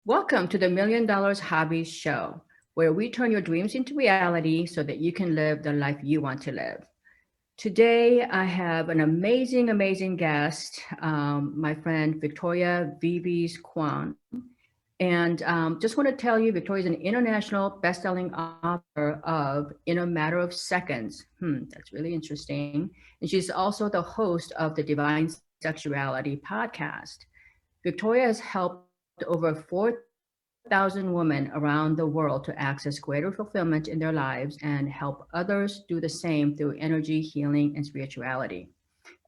Welcome to the $1,000,000 Hobbies Show, where we turn your dreams into reality so that you can live the life you want to live. Today, I have an amazing guest, my friend Victoria Vives Khuong. And just want to tell you, Victoria is an international best-selling author of In a Matter of Seconds. That's really interesting. And she's also the host of the Divine Sexuality podcast. Victoria has helped over 4,000 women around the world to access greater fulfillment in their lives and help others do the same through energy, healing, and spirituality.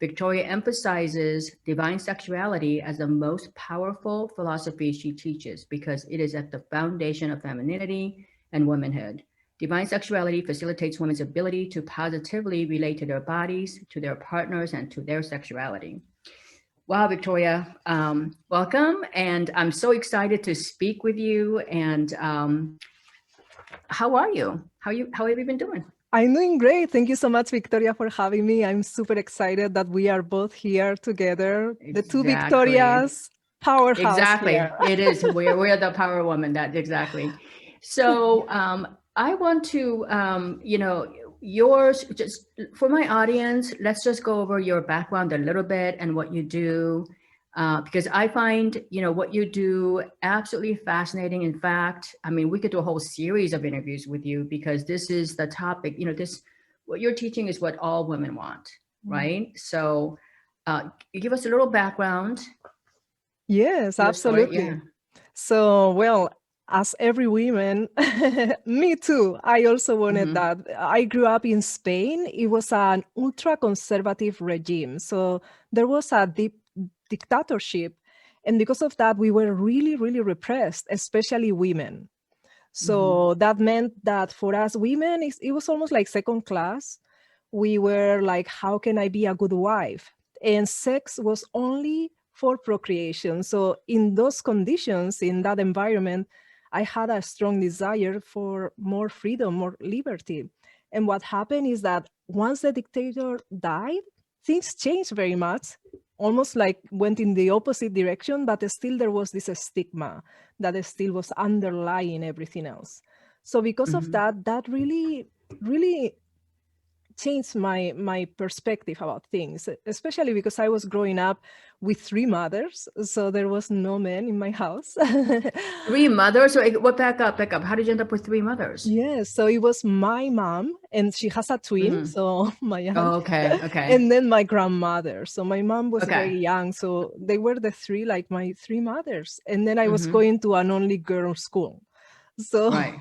Victoria emphasizes divine sexuality as the most powerful philosophy she teaches because it is at the foundation of femininity and womanhood. Divine sexuality facilitates women's ability to positively relate to their bodies, to their partners, and to their sexuality. Wow, Victoria, welcome. And I'm so excited to speak with you. And how are you? How have you been doing? I'm doing great. Thank you so much, Victoria, for having me. I'm super excited that we are both here together. The two Exactly. Victorias, powerhouse Exactly. here. It is. We're the power woman. That exactly. So I want to yours just for my audience. Let's just go over your background a little bit and what you do, because I find what you do absolutely fascinating. In fact, I mean, we could do a whole series of interviews with you because this is the topic. This what you're teaching is what all women want, right? So, give us a little background. Yes, Your story, yeah. absolutely. So, well, as every woman, me too. I also wanted Mm-hmm. that. I grew up in Spain. It was an ultra conservative regime. So there was a deep dictatorship. And because of that, we were really repressed, especially women. Mm-hmm. So that meant that for us women, it was almost like second class. We were like, how can I be a good wife? And sex was only for procreation. So in those conditions, in that environment, I had a strong desire for more freedom, more liberty. And what happened is that once the dictator died, things changed very much, almost like went in the opposite direction, but still there was this stigma that still was underlying everything else. So because of Mm-hmm. that, that really changed my perspective about things, especially because I was growing up with three mothers, so there was no man in my house. Three mothers? So what? Back up. How did you end up with three mothers? Yes, so it was my mom, and she has a twin, Mm-hmm. so my aunt, Oh, okay. and then my grandmother. So my mom was Okay. very young, so they were the three, like my three mothers. And then I was Mm-hmm. going to an only girl school. So Right.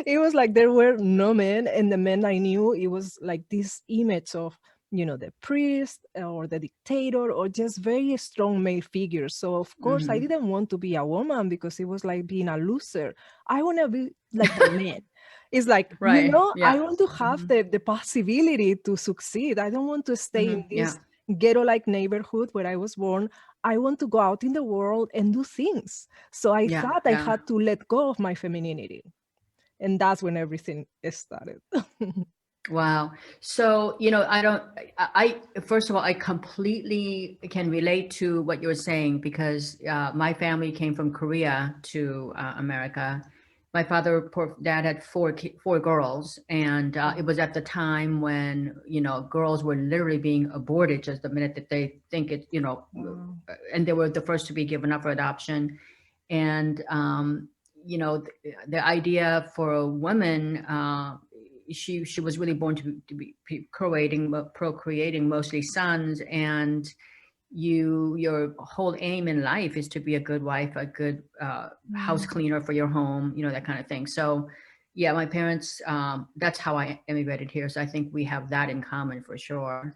it was like there were no men, and the men I knew, it was like this image of, the priest or the dictator or just very strong male figures. So of course I Mm-hmm. didn't want to be a woman because it was like being a loser. I want to be like the men. It's like, Right. I Yeah. want to have Mm-hmm. the possibility to succeed. I don't want to stay in Mm-hmm. Yeah. this ghetto-like neighborhood where I was born. I want to go out in the world and do things. So I Yeah. thought I Yeah. had to let go of my femininity. And that's when everything started. Wow. So, I don't, first of all, I completely can relate to what you're saying because my family came from Korea to America. My poor dad had four girls, and it was at the time when, girls were literally being aborted just the minute that they think it, Wow. and they were the first to be given up for adoption. And, the idea for a woman, she was really born to be procreating mostly sons, and your whole aim in life is to be a good wife, a good house Mm. cleaner for your home, that kind of thing. So yeah, my parents, that's how I immigrated here, so I think we have that in common for sure.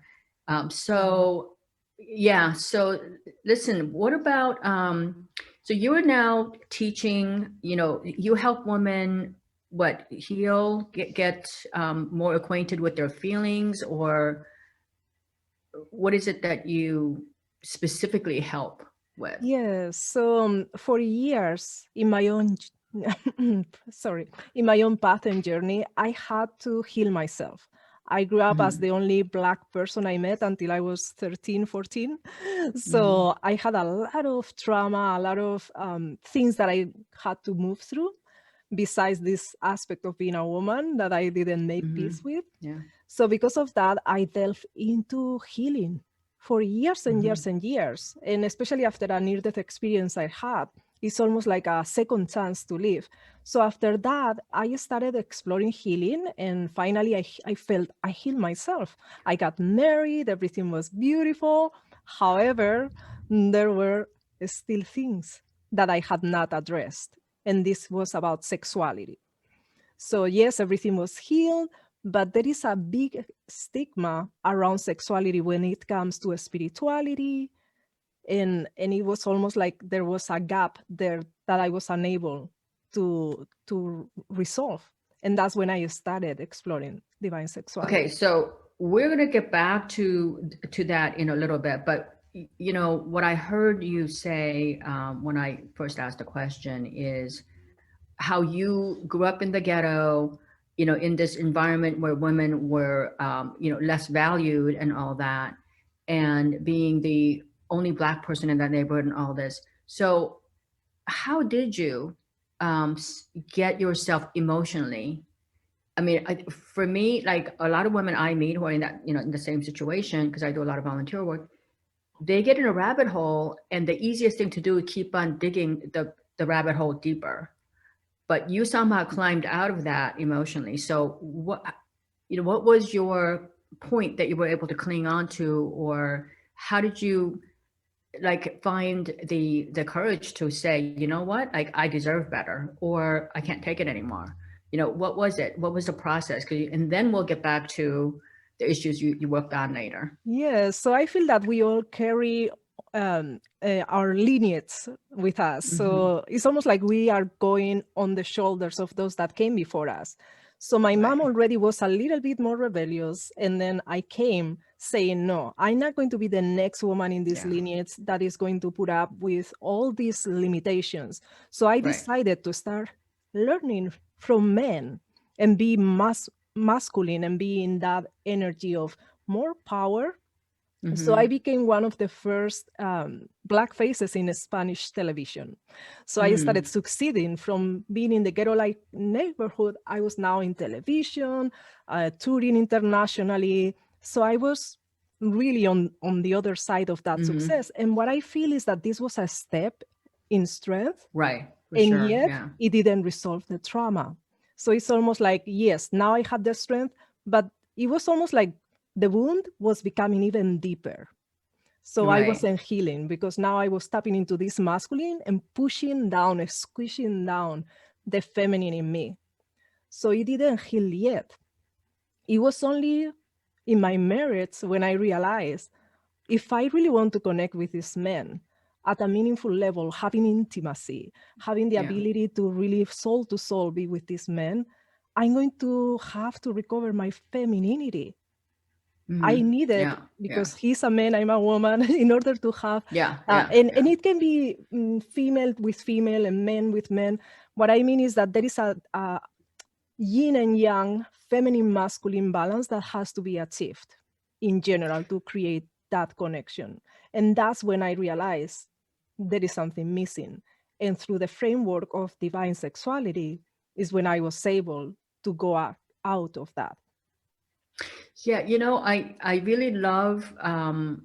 Wow. So yeah, so listen, what about so you are now teaching, you help women what heal, get more acquainted with their feelings, or what is it that you specifically help with? Yes. So for years in my own, sorry, in my own path and journey, I had to heal myself. I grew up as Mm-hmm. the only Black person I met until I was 13, 14. Mm-hmm. So I had a lot of trauma, a lot of things that I had to move through, besides this aspect of being a woman that I didn't make Mm-hmm. peace with. Yeah. So because of that, I delved into healing for years and Mm-hmm. years and years. And especially after a near-death experience I had, it's almost like a second chance to live. So after that, I started exploring healing, and finally I felt I healed myself. I got married, everything was beautiful. However, there were still things that I had not addressed. And this was about sexuality. So yes, everything was healed, but there is a big stigma around sexuality when it comes to spirituality, and it was almost like there was a gap there that I was unable to resolve. And that's when I started exploring divine Okay, sexuality. so we're gonna get back to that in a little bit, but you know what I heard you say when I first asked the question is how you grew up in the ghetto, you know, in this environment where women were, you know, less valued and all that, and being the only Black person in that neighborhood and all this. So, how did you get yourself emotionally? I mean, for me, like a lot of women I meet who are in that, you know, in the same situation, because I do a lot of volunteer work, they get in a rabbit hole, and the easiest thing to do is keep on digging the rabbit hole deeper. But you somehow climbed out of that emotionally. So what, you know, what was your point that you were able to cling on to, or how did you like find the courage to say, you know what, like I deserve better, or I can't take it anymore? You know, what was it? What was the process? And then we'll get back to the issues you worked on later. Yes, so I feel that we all carry our lineage with us. Mm-hmm. So it's almost like we are going on the shoulders of those that came before us. So my mom Right. already was a little bit more rebellious. And then I came saying, no, I'm not going to be the next woman in this Yeah. lineage that is going to put up with all these limitations. So I Right. decided to start learning from men and be masculine and be in that energy of more power. So I Mm-hmm. became one of the first Black faces in Spanish television. So I started Mm. succeeding from being in the ghetto-like neighborhood. I was now in television, touring internationally. So I was really on the other side of that Mm-hmm. success. And what I feel is that this was a step in strength, Right. For and sure. yet Yeah. it didn't resolve the trauma. So it's almost like, yes, now I had the strength, but it was almost like the wound was becoming even deeper. So I Right. wasn't healing because now I was tapping into this masculine and pushing down and squishing down the feminine in me. So it didn't heal yet. It was only in my marriage when I realized, if I really want to connect with this man at a meaningful level, having intimacy, having the Yeah. ability to really soul to soul be with this man, I'm going to have to recover my femininity. I Mm-hmm. need it Yeah. Yeah. because he's a man, I'm a woman, in order to have, Yeah. Yeah. and Yeah. it can be female with female and men with men. What I mean is that there is a yin and yang, feminine, masculine balance that has to be achieved in general to create that connection. And that's when I realized there is something missing. And through the framework of divine sexuality is when I was able to go out of that. Yeah, you know, I really love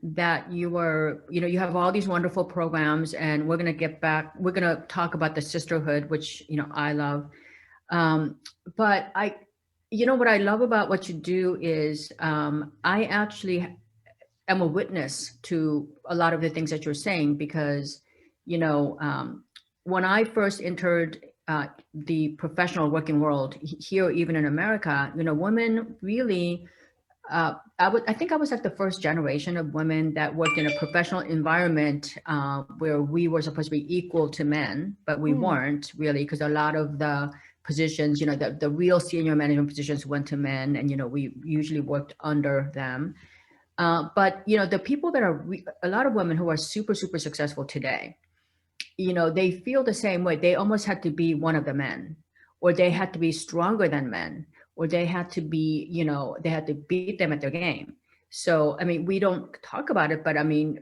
that you were, you know, you have all these wonderful programs, and we're gonna get back. We're gonna talk about the sisterhood, which you know I love. Um, but you know, what I love about what you do is I actually am a witness to a lot of the things that you're saying, because you know, when I first entered the professional working world here, even in America, you know, women really I think I was like the first generation of women that worked in a professional environment where we were supposed to be equal to men, but we Mm, weren't really, because a lot of the positions, you know, the real senior management positions went to men, and you know, we usually worked under them. But you know, the people that are a lot of women who are super super successful today, you know, they feel the same way. They almost had to be one of the men, or they had to be stronger than men, or they had to be, they had to beat them at their game. So, I mean, we don't talk about it, but I mean,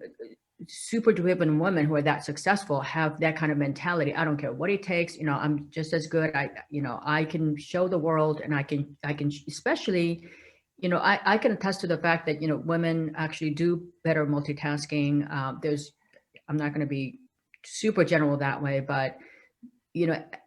super driven women who are that successful have that kind of mentality. I don't care what it takes. I'm just as good. I can show the world, and I can, especially, I can attest to the fact that, women actually do better multitasking. I'm not going to be super general that way, but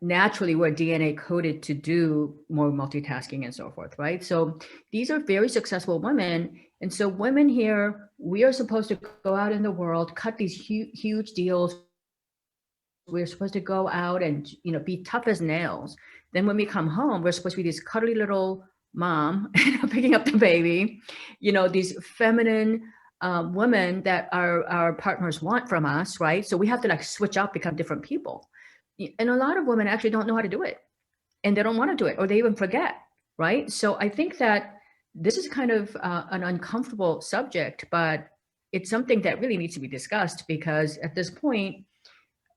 naturally we're DNA coded to do more multitasking and so forth, right? So these are very successful women. And so women here, we are supposed to go out in the world, cut these huge deals. We're supposed to go out and, be tough as nails. Then when we come home, we're supposed to be this cuddly little mom picking up the baby, these feminine women that our partners want from us, right? So we have to like switch up, become different people. And a lot of women actually don't know how to do it, and they don't want to do it, or they even forget, right? So I think that this is kind of an uncomfortable subject, but it's something that really needs to be discussed, because at this point,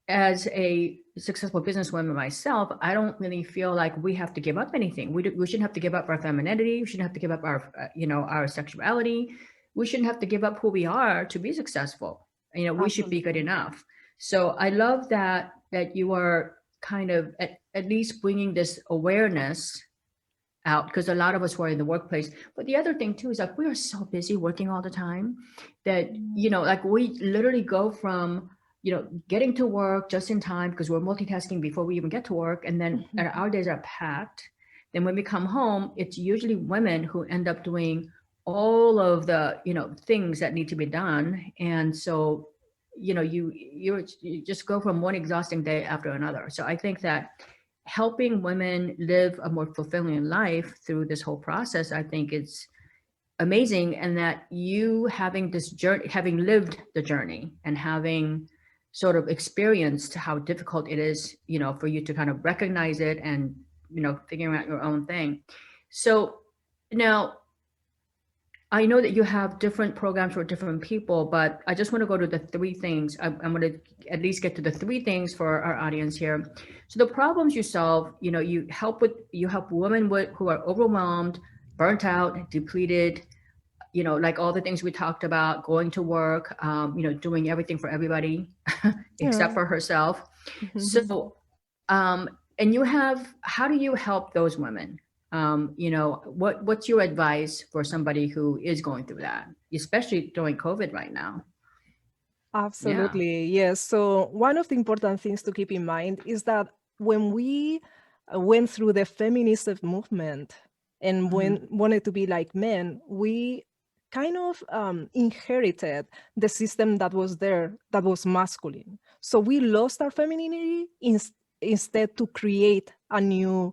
as a successful businesswoman myself, I don't really feel like we have to give up anything. We shouldn't have to give up our femininity. We shouldn't have to give up our, our sexuality. We shouldn't have to give up who we are to be successful. We should be good Absolutely. enough. So I love that you are kind of at least bringing this awareness out, because a lot of us were in the workplace. But the other thing too is like we are so busy working all the time that, like we literally go from, getting to work just in time because we're multitasking before we even get to work. And then our days are packed. Then when we come home, it's usually women who end up doing all of the, things that need to be done. And so, you just go from one exhausting day after another. So I think that helping women live a more fulfilling life through this whole process, I think it's amazing. And that you having this journey, having lived the journey and having sort of experienced how difficult it is, for you to kind of recognize it and, figuring out your own thing. So now I know that you have different programs for different people, but I just want to go to the three things. I'm going to at least get to the three things for our audience here. So the problems you solve, you help women who are overwhelmed, burnt out, depleted, like all the things we talked about, going to work, doing everything for everybody except Yeah. for herself. So, and how do you help those women? What's your advice for somebody who is going through that, especially during COVID right now? Yeah. Absolutely. Yes. So one of the important things to keep in mind is that when we went through the feminist movement and Hmm. when wanted to be like men, we kind of inherited the system that was there that was masculine. So we lost our femininity instead to create a new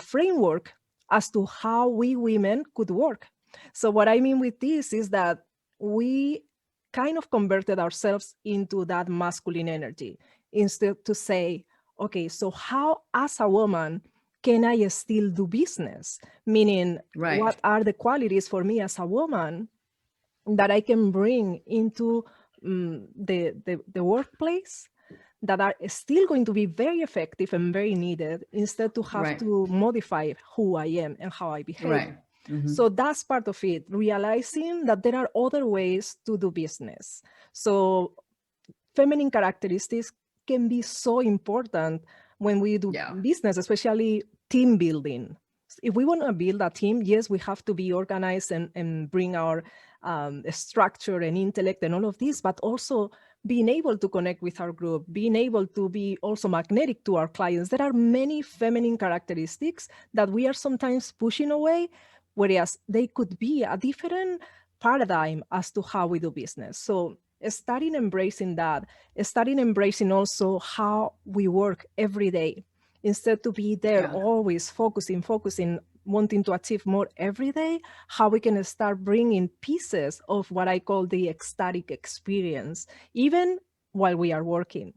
framework as to how we women could work. So what I mean with this is that we kind of converted ourselves into that masculine energy instead to say, okay, so how as a woman can I still do business? Meaning, Right. what are the qualities for me as a woman that I can bring into the workplace that are still going to be very effective and very needed instead to have Right. to modify who I am and how I behave. Right. Hmm. So that's part of it, realizing that there are other ways to do business. So feminine characteristics can be so important when we do Yeah. business, especially team building. If we want to build a team, yes, we have to be organized and bring our structure and intellect and all of this, but also being able to connect with our group, being able to be also magnetic to our clients. There are many feminine characteristics that we are sometimes pushing away, whereas they could be a different paradigm as to how we do business. So starting embracing that, starting embracing also how we work every day, instead to be there Yeah. always focusing, wanting to achieve more every day, how we can start bringing pieces of what I call the ecstatic experience, even while we are working.